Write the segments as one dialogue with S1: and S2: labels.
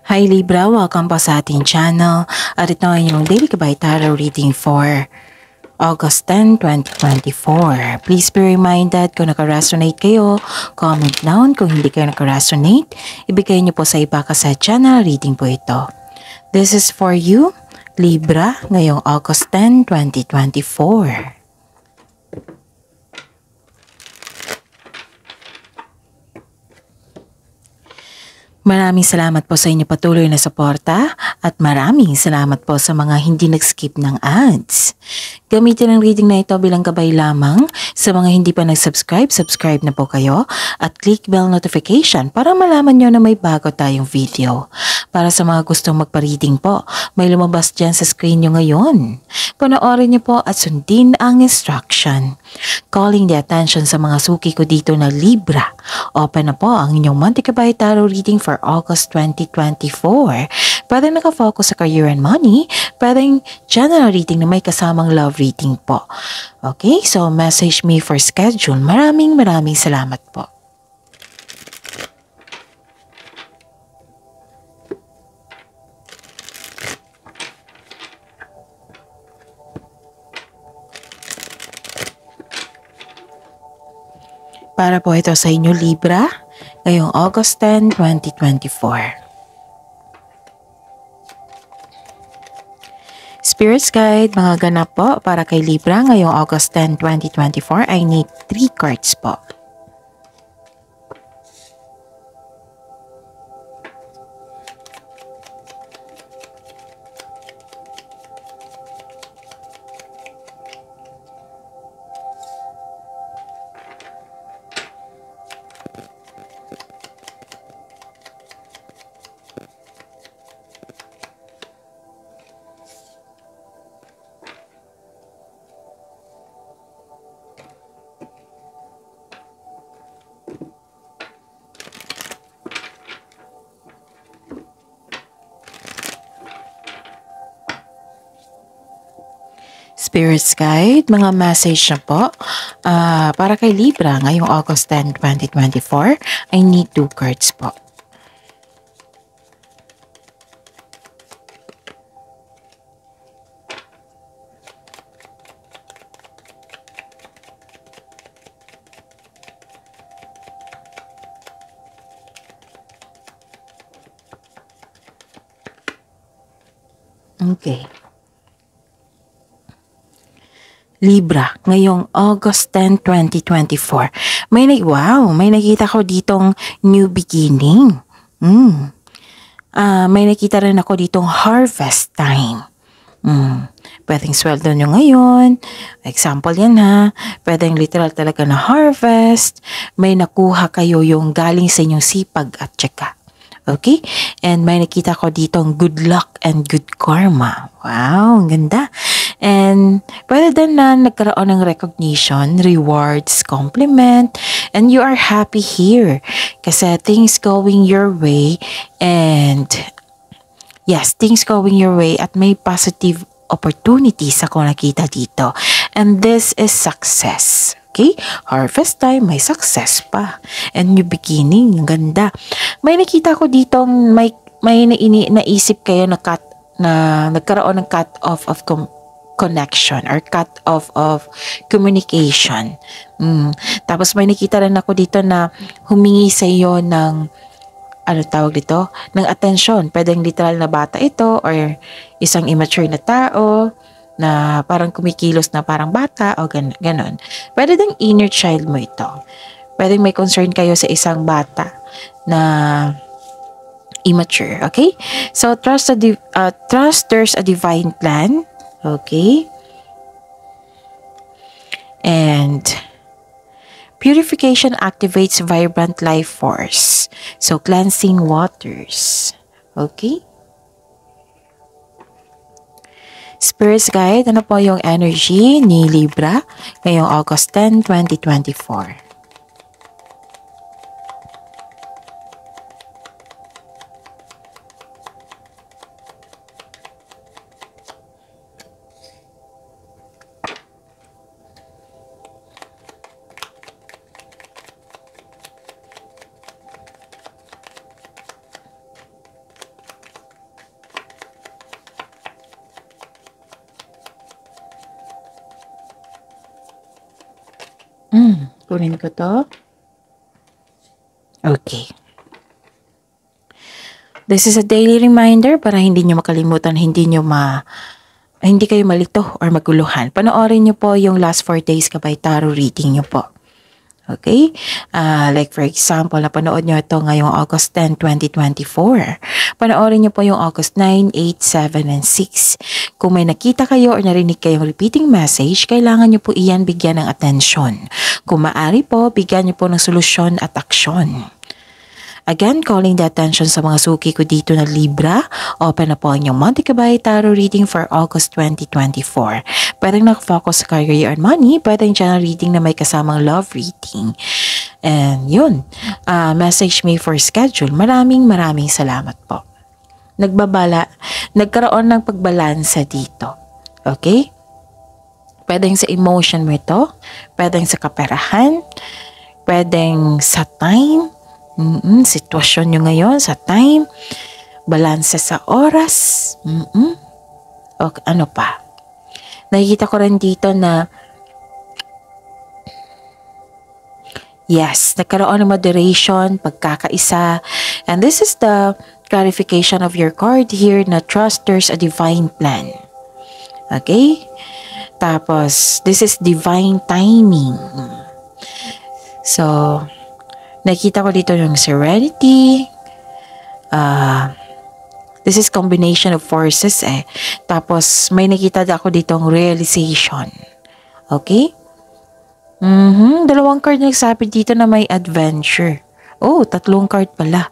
S1: Hi Libra, welcome po sa ating channel at ito ay yung Daily Gabay Tarot reading for August 10, 2024. Please be reminded kung naka-resonate kayo, comment down. Kung hindi kayo naka-resonate, ibigay niyo po sa iba kasi channel reading po ito. This is for you, Libra, ngayong August 10, 2024. Maraming salamat po sa inyo patuloy na suporta at maraming salamat po sa mga hindi nag-skip ng ads. Gamitin ang reading na ito bilang gabay lamang. Sa mga hindi pa nag-subscribe, subscribe na po kayo at click bell notification para malaman nyo na may bago tayong video. Para sa mga gustong magpa-reading po, may lumabas dyan sa screen nyo ngayon. Panoorin nyo po at sundin ang instruction. Calling the attention sa mga suki ko dito na Libra. Open na po ang inyong Monte Gabay Tarot reading for August 2024. Pwedeng nakafocus sa career and money, pwedeng general reading na may kasamang love reading po. Okay, so message me for schedule. Maraming salamat po. Para po ito sa inyo Libra, ngayong August 10, 2024. Spirits Guide, mga ganap po para kay Libra ngayong August 10, 2024. I need 3 cards po. Spirits Guide, mga message na po para kay Libra ngayong August 10, 2024. I need 2 cards po. Okay. Libra, ngayong August 10, 2024. May nakita ko ditong new beginning. May nakita rin ako ditong harvest time. Pwedeng sweldo nyo ngayon. Example yan ha. Pwedeng literal talaga na harvest. May nakuha kayo yung galing sa inyong sipag at tsaka. Okay? And may nakita ko ditong good luck and good karma. Wow, ang ganda. And pwede din na nagkaroon ng recognition, rewards, compliment, and you are happy here. Kasi things going your way and yes, things going your way at may positive opportunities ako nakita dito. And this is success. Okay? Harvest time, may success pa. And new beginning, ganda. May nakita ko dito, may naisip kayo na nagkaroon ng cut off of connection or cut off of communication. Tapos may nakita rin ako dito na humingi sa iyo ng ng atensyon. Pwedeng literal na bata ito or isang immature na tao na parang kumikilos na parang bata o ganon. Pwede ding inner child mo ito. Pwedeng may concern kayo sa isang bata na immature, okay? So trust there's a divine plan, okay? And purification activates vibrant life force. So, cleansing waters. Okay? Spirits Guide, ano po yung energy ni Libra ngayong August 10, 2024? Kunin ko to. Okay. This is a daily reminder para hindi nyo makalimutan, hindi kayo malito or maguluhan. Panoorin nyo po yung last 4 days kabay tarot reading nyo po. Okay? Like for example, napanood nyo ito ngayong August 10, 2024. Panoorin nyo po yung August 9, 8, 7, and 6. Kung may nakita kayo or narinig kayong repeating message, kailangan nyo po iyan bigyan ng atensyon. Kung maaari po, bigyan nyo po ng solusyon at aksyon. Again, calling the attention sa mga suki ko dito na Libra. Open na po ang inyong Monte Cabay Tarot reading for August 2024. Pwedeng nakafocus sa career and money. Pwedeng general reading na may kasamang love reading. And yun, message me for schedule. Maraming salamat po. Nagkaroon ng pagbalansa dito. Okay? Pwedeng sa emotion mo ito. Pwedeng sa kaperahan. Pwedeng sa time. Sitwasyon nyo ngayon sa time, balanse sa oras, o ano pa. Nakikita ko rin dito na yes, nagkaroon ng moderation, pagkakaisa, and this is the clarification of your card here na trust there's a divine plan. Okay? Tapos, this is divine timing. So, nakita ko dito yung serenity. This is combination of forces eh. Tapos may nakita ako dito ang realization. Okay? Dalawang card nagsabi dito na may adventure. Oh, 3 card pala.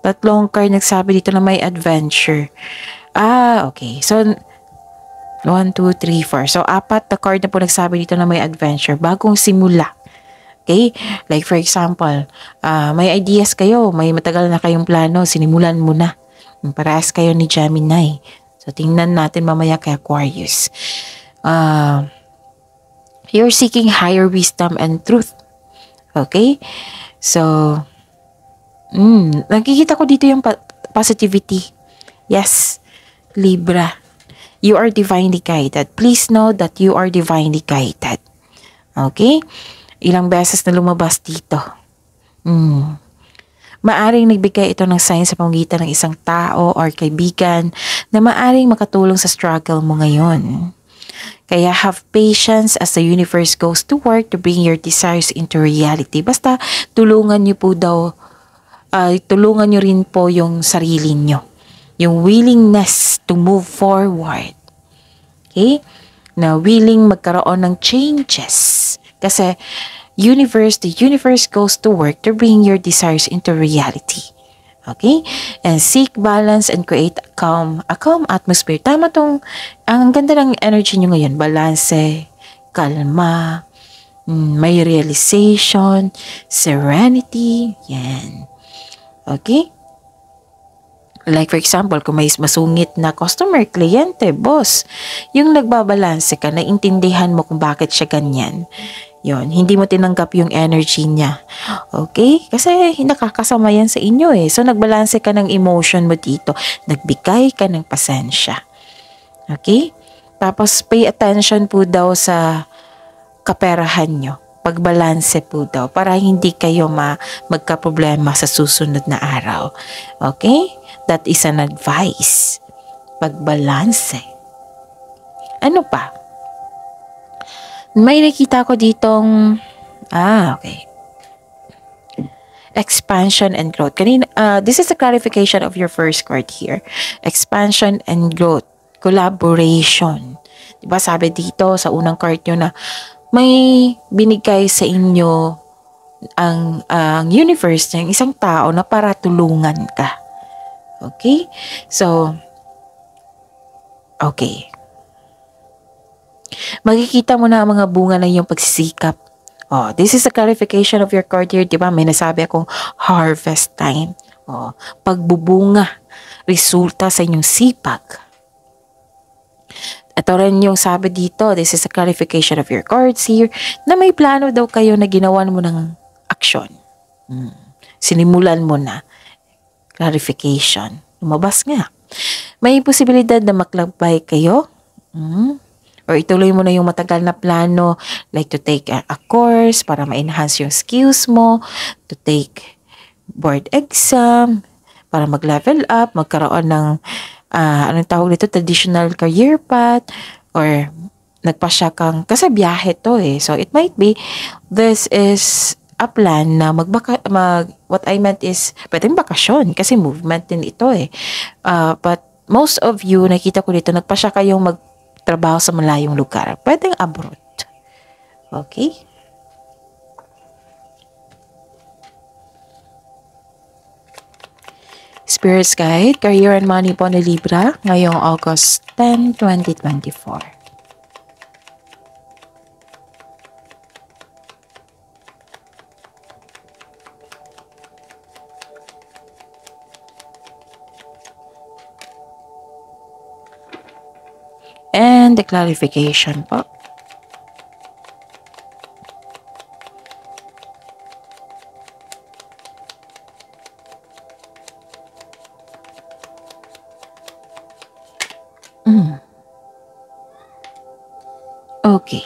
S1: Tatlong card nagsabi dito na may adventure. Okay. So, 1, 2, 3, 4. So, 4 na card na po nagsabi dito na may adventure. Bagong simula. Okay? Like for example, may ideas kayo, may matagal na kayong plano, sinimulan mo na. Parehas kayo ni Gemini. So, tingnan natin mamaya kay Aquarius. You're seeking higher wisdom and truth. Okay? So, nakikita ko dito yung positivity. Yes, Libra. You are divinely guided. Please know that you are divinely guided. Okay? Ilang beses na lumabas dito. Maaring nagbigay ito ng sign sa pamamagitan ng isang tao or kaibigan na maaring makatulong sa struggle mo ngayon. Kaya have patience as the universe goes to work to bring your desires into reality. Basta tulungan nyo rin po yung sarili nyo. Yung willingness to move forward. Okay? Na willing magkaroon ng changes. Kasi the universe goes to work to bring your desires into reality. Okay? And seek balance and create a calm atmosphere. Tama ang ganda ng energy nyo ngayon. Balanse, kalma, may realization, serenity, yan. Okay? Like for example, kung may masungit na customer, kliyente, boss, yung nagbabalanse ka, naintindihan mo kung bakit siya ganyan. Yun, hindi mo tinanggap yung energy niya. Okay? Kasi nakakasama yan sa inyo eh. So, nagbalanse ka ng emotion mo dito. Nagbigay ka ng pasensya. Okay? Tapos, pay attention po daw sa kaperahan nyo. Pagbalanse po daw para hindi kayo magka-problema sa susunod na araw. Okay? That is an advice. Pagbalanse. Ano pa? May nakita ko ditong, okay. Expansion and growth. This is a clarification of your first card here. Expansion and growth. Collaboration. Diba sabi dito sa unang card nyo na may binigay sa inyo ang universe ng isang tao na para tulungan ka. Okay? So, okay. Makikita mo na ang mga bunga ng iyong pagsisikap. This is a clarification of your card here. Diba? May nasabi akong harvest time. Pagbubunga. Resulta sa inyong sipag. Ito rin yung sabi dito. This is a clarification of your cards here. Na may plano daw kayo na ginawan mo ng aksyon. Sinimulan mo na. Clarification. Lumabas nga. May posibilidad na maglakbay kayo. Or or ituloy mo na yung matagal na plano, like to take a course para ma-enhance yung skills mo, to take board exam, para mag-level up, magkaroon ng, anong tawag dito, traditional career path, or nagpasya kang, kasi biyahe to eh. So, it might be, this is a plan na what I meant is, pwedeng bakasyon, kasi movement din ito eh. But, most of you, nakita ko dito, nagpasya kayong magtrabaho sa malayong lugar. Pwedeng abroad. Okay? Spirit's Guide, Career and Money po ni Libra, ngayong August 10, 2024. And the clarification po. Okay.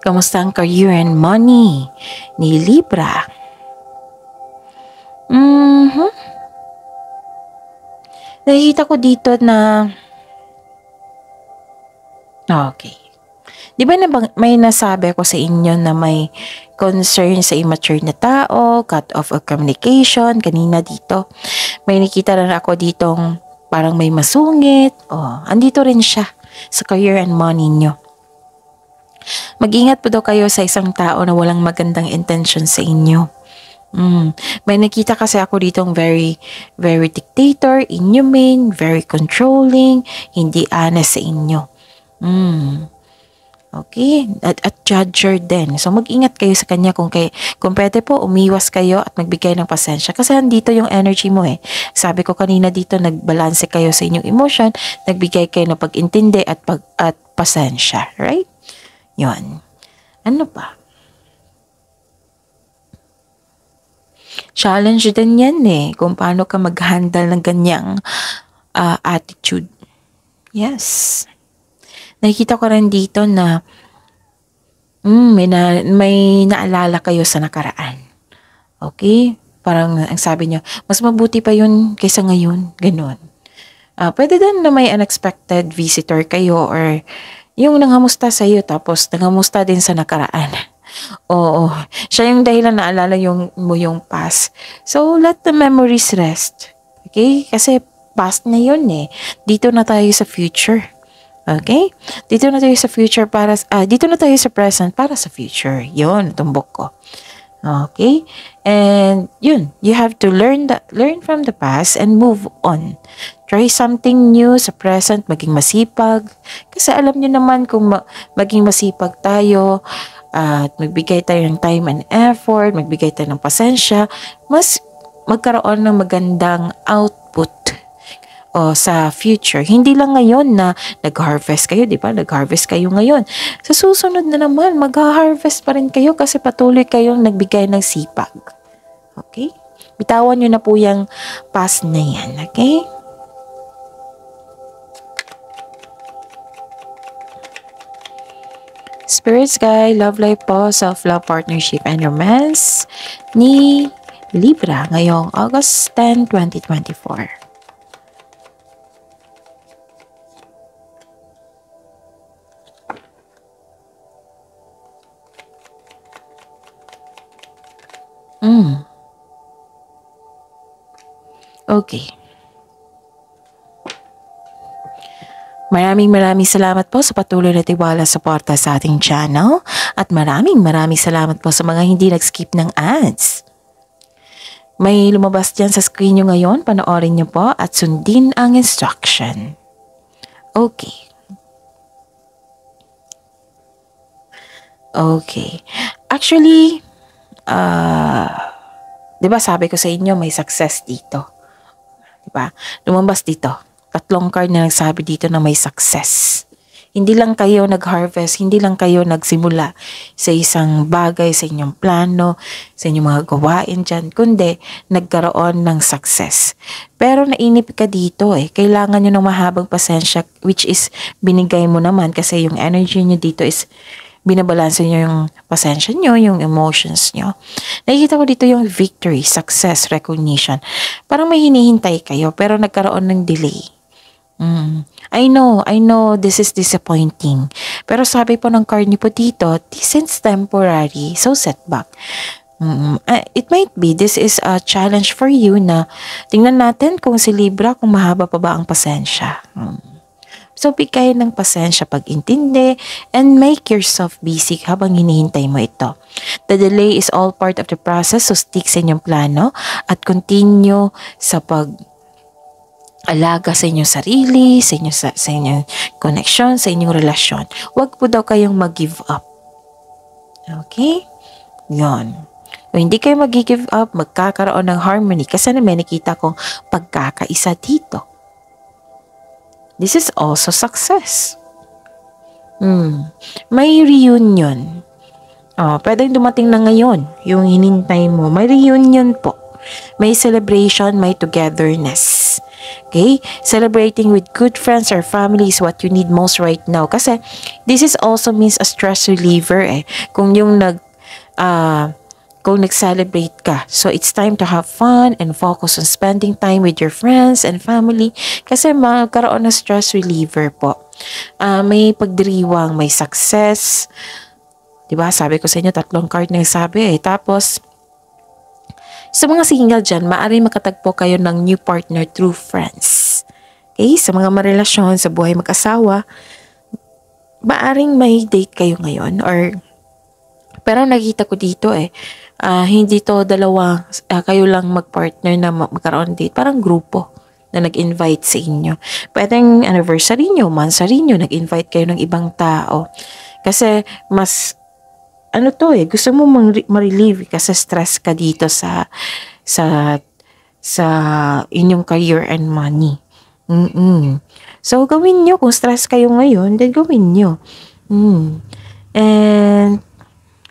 S1: Kamusta ang career and money ni Libra? Nakikita ko dito na okay. Di ba may nasabi ako sa inyo na may concern sa immature na tao, cut off of communication, kanina dito. May nakita rin ako ditong parang may masungit. Andito rin siya sa career and money nyo. Mag-ingat po daw kayo sa isang tao na walang magandang intention sa inyo. May nakita kasi ako ditong very, very dictator, inhumane, very controlling, hindi honest sa inyo. Okay? At judger din. So, mag-ingat kayo sa kanya kung pwede po, umiwas kayo at magbigay ng pasensya. Kasi andito yung energy mo eh. Sabi ko kanina dito, nagbalanse kayo sa inyong emotion, nagbigay kayo ng pag-intindi at pasensya. Right? Yun. Ano pa? Challenge din yan eh, kung paano ka mag-handle ng ganyang attitude. Yes. Nakikita ko rin dito na may naalala kayo sa nakaraan. Okay? Parang ang sabi niyo, mas mabuti pa yun kaysa ngayon. Ganon. Pwede din na may unexpected visitor kayo or yung nanghamusta sa iyo tapos nanghamusta din sa nakaraan. Oo. Siya yung dahilan naalala mo yung past. So, let the memories rest. Okay? Kasi past na yun eh. Dito na tayo sa future. Okay? Dito na tayo sa future dito na tayo sa present para sa future. Yun, tumbok ko. Okay? And yun, you have to learn from the past and move on. Try something new sa present, maging masipag. Kasi alam niyo naman kung maging masipag tayo, at magbigay tayo ng time and effort, magbigay tayo ng pasensya, mas magkaroon ng magandang output sa future. Hindi lang ngayon na nag-harvest kayo, di ba? Nag-harvest kayo ngayon. Sa susunod na naman, mag-harvest pa rin kayo kasi patuloy kayong nagbigay ng sipag. Okay? Bitawan nyo na po yung past na yan. Okay? Spirit's Guide, Love Life po, Self-Love, Partnership, and Romance ni Libra ngayong August 10, 2024. Okay. Maraming salamat po sa patuloy na tiwala suporta sa ating channel at maraming salamat po sa mga hindi nag-skip ng ads. May lumabas dyan sa screen nyo ngayon, panoorin nyo po at sundin ang instruction. Okay. Okay. Actually, diba sabi ko sa inyo may success dito. Diba? Lumabas dito. 3 card na nagsabi dito na may success. Hindi lang kayo nag-harvest, hindi lang kayo nagsimula sa isang bagay, sa inyong plano, sa inyong mga gawain dyan, kundi nagkaroon ng success. Pero nainip ka dito kailangan nyo ng mahabang pasensya, which is binigay mo naman kasi yung energy nyo dito is binabalanse nyo yung pasensya nyo, yung emotions nyo. Nakikita ko dito yung victory, success, recognition. Parang may hinihintay kayo pero nagkaroon ng delay. I know this is disappointing. Pero sabi po ng card niyo po dito, this is temporary, so setback. It might be, this is a challenge for you na tingnan natin kung si Libra, kung mahaba pa ba ang pasensya. So, bigay ng pasensya, pag-intindi, and make yourself busy habang hinihintay mo ito. The delay is all part of the process, so stick sa inyong plano at continue sa pag-alaga sa inyong sarili, sa inyong connection, sa inyong relasyon. Huwag po daw kayong mag-give up. Okay? Yon. Kung hindi kayo mag-give up, magkakaroon ng harmony kasi may nakita kong pagkakaisa dito. This is also success. May reunion. Pwedeng dumating na ngayon yung hinintay mo. May reunion po. May celebration, may togetherness. Okay? Celebrating with good friends or family is what you need most right now. Kasi this is also means a stress reliever Kung yung kung nag-celebrate ka. So, it's time to have fun and focus on spending time with your friends and family kasi magkaroon ng stress reliever po. May pagdiriwang, may success. Diba? Sabi ko sa inyo, 3 card na sabi Tapos, sa mga single dyan, maaaring makatagpo kayo ng new partner through friends. Okay? Sa mga marelasyon, sa buhay mag-asawa, maaaring may date kayo ngayon pero nakita ko dito hindi to dalawa, kayo lang mag-partner na magkaroon date. Parang grupo na nag-invite sa inyo. Pwedeng anniversary nyo, monthsary nyo, nag-invite kayo ng ibang tao. Kasi mas, gusto mo ma-relieve kasi stress ka dito sa inyong career and money. So, gawin nyo. Kung stress kayo ngayon, then gawin nyo. And,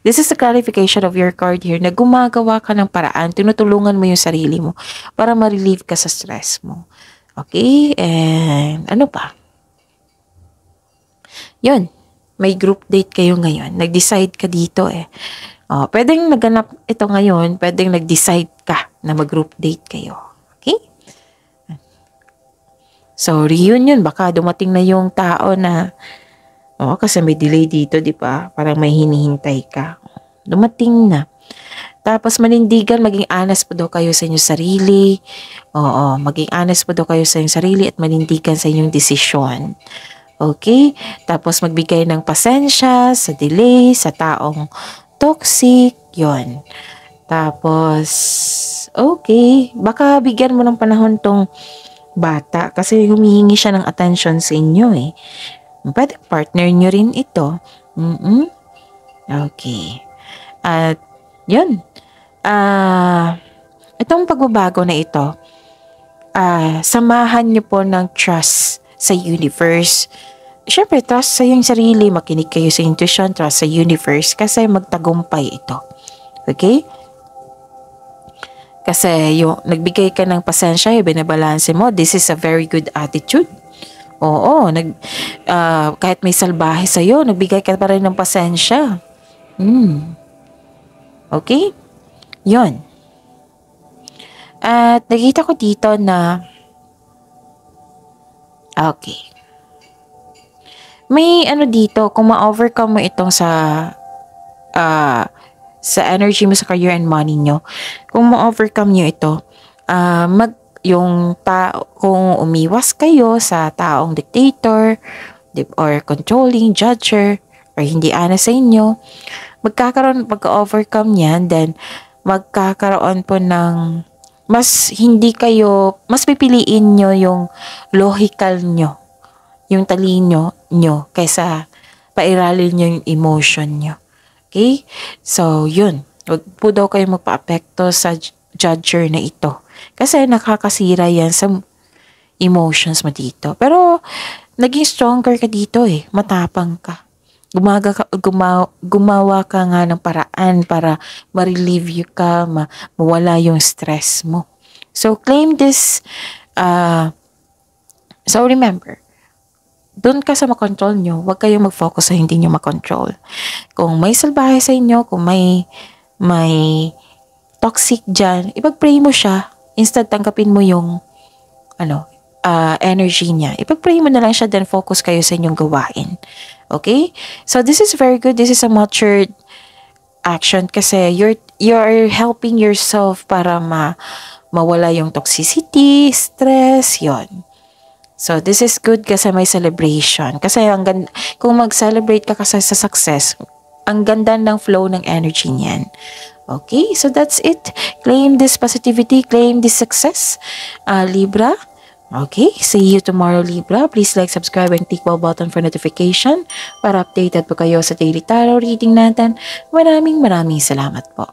S1: this is the clarification of your card here na gumagawa ka ng paraan, tinutulungan mo yung sarili mo para ma-relieve ka sa stress mo. Okay? And ano pa? Yun. May group date kayo ngayon. Nag-decide ka dito pwedeng naganap ito ngayon, pwedeng nag-decide ka na mag-group date kayo. Okay? So, reunion. Baka dumating na yung tao na kasi may delay dito, di ba? Parang may hinihintay ka. Dumating na. Tapos manindigan, maging honest po daw kayo sa inyong sarili. Maging honest po daw kayo sa inyong sarili at manindigan sa inyong desisyon. Okay? Tapos magbigay ng pasensya sa delay, sa taong toxic. Yon. Tapos, okay. Baka bigyan mo ng panahon tong bata kasi humihingi siya ng attention sa inyo Pwede partner nyo rin ito. Okay. At, yun. Itong pagbabago na ito, samahan nyo po ng trust sa universe. Siyempre, trust sa iyong sarili. Makinig kayo sa intuition, trust sa universe kasi magtagumpay ito. Okay? Kasi yung nagbigay ka ng pasensya, binabalanse mo. This is a very good attitude. Oo, kahit may salbahe sa'yo, nagbigay ka pa rin ng pasensya. Okay? Yun. At nakita ko dito na okay. May dito, kung ma-overcome mo itong sa energy mo sa career and money nyo, kung ma-overcome nyo ito, kung umiwas kayo sa taong dictator or controlling, judger, or hindi honest sa inyo, pagka-overcome niyan, then magkakaroon po ng mas pipiliin nyo yung logical nyo, yung talino nyo, kaysa pairalin nyo yung emotion nyo. Okay? So, yun. Huwag po daw kayo magpa-apekto sa judger na ito. Kasi nakakasira yan sa emotions mo dito. Pero, naging stronger ka dito eh. Matapang ka. Gumawa ka nga ng paraan para ma-relieve you ka, mawala yung stress mo. So, claim this. So, remember, doon ka sa makontrol nyo, huwag kayong mag-focus sa hindi nyo makontrol. Kung may salbahe sa inyo, kung may toxic dyan, ipag-pray mo siya. Instead, tanggapin mo yung energy niya. Ipag-pray mo na lang siya, then focus kayo sa inyong gawain. Okay? So, this is very good. This is a matured action kasi you're helping yourself para mawala yung toxicity, stress, yon. So, this is good kasi may celebration. Kasi kung mag-celebrate ka kasi sa success, ang ganda ng flow ng energy niyan. Okay? So, that's it. Claim this positivity, claim this success. Libra. Okay, see you tomorrow, Libra. Please like, subscribe, and click bell button for notification para updated po kayo sa daily tarot reading natin. Maraming salamat po.